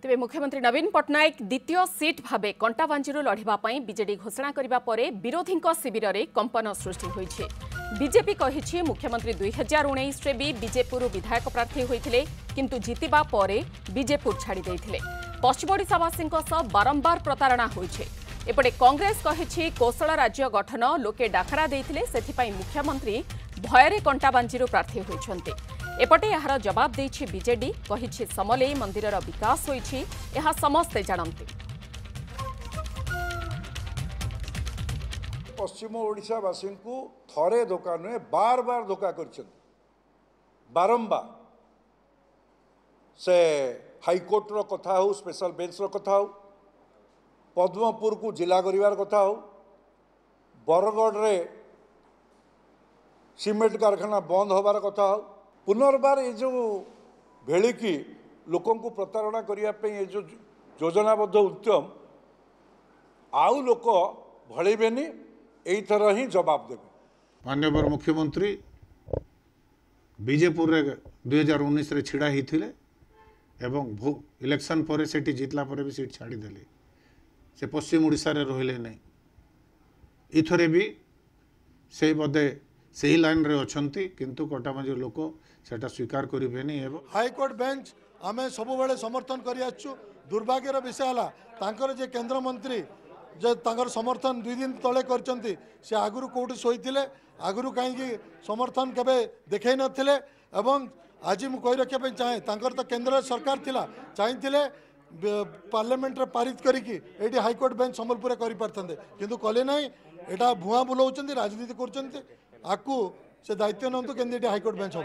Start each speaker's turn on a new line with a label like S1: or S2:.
S1: तेबे मुख्यमंत्री नवीन पट्टनायक द्वितीय सीट भावे कंटाबांजीरू लढ़ाई बीजेडी घोषणा करने पर विरोधी शिविर में कंपन सृष्टि होइछे। बीजेपी कहिछि मुख्यमंत्री 2019 रे भी बीजेपुर विधायक प्रार्थी होइथिले किंतु जीतिबा परे बीजेपुर छाड़ी देइथिले। पश्चिम ओडिशावासी बारंबार प्रतारणा होइछे। एपटे कांग्रेस कहिछि कौशल राज्य गठन लोके डाकरा देइथिले सेथिपाई मुख्यमंत्री भयरे कंटाबांजीरू प्रार्थी होइछन्ते। एपटे यार जवाब देछि बीजेडी कहिछि समलेई मंदिरर विकास होइछि एहा समस्ते जानନ୍ତି।
S2: पश्चिम ओडिशावासी को थरे धोखा नुहे बार बार धोखा कर बारंबार से हाईकोर्ट रो कथा हो स्पेशल बेंच रो कथा हो पद्मपुर को जिला करिवार कथा हो बरगढ़ रे सीमेंट कारखाना बंद होबार कथा हो पुनर्बार ये जो भेलिकी लोकों को प्रतारणा करने ये जो योजनाबद्ध उद्यम आउ लोक भड़ेबेनी यही थर ही जवाब देवे।
S3: माननीय मुख्यमंत्री बीजेपुर 2019 रे छिड़ा ही थिले एवं इलेक्शन पर सेठी जितला पर भी सीट छाड़ी देले से पश्चिम ओडिशा रे रहिले नै इथरे भी से बदे सही लाइन रे अछंती किंतु कटाबांजी लोक सेटा स्वीकार करिबेनी एवं
S4: हाईकोर्ट बेंच आमे सब बेले समर्थन करि आछु। दुर्भाग्यर विषय हला तांकर जे केंद्र मंत्री जे तांकर समर्थन 2 दिन तले करचंती से आगुरु कोठी सोइथिले आगुरु काई समर्थन केबे देखै नथिले एवं आज मु कहि रखे पे चाहे तांकर तो केंद्र सरकार थिला चाहिथिले पार्लियामेंट रे पारित करिकि एठी हाईकोर्ट बेंच संबलपुर करि परथंदे किंतु कले नै एटा भुआ बुलाउचंती राजनीति करचंती आकु से दायित्व नंतु केंद्र हाईकोर्ट बेंच हो।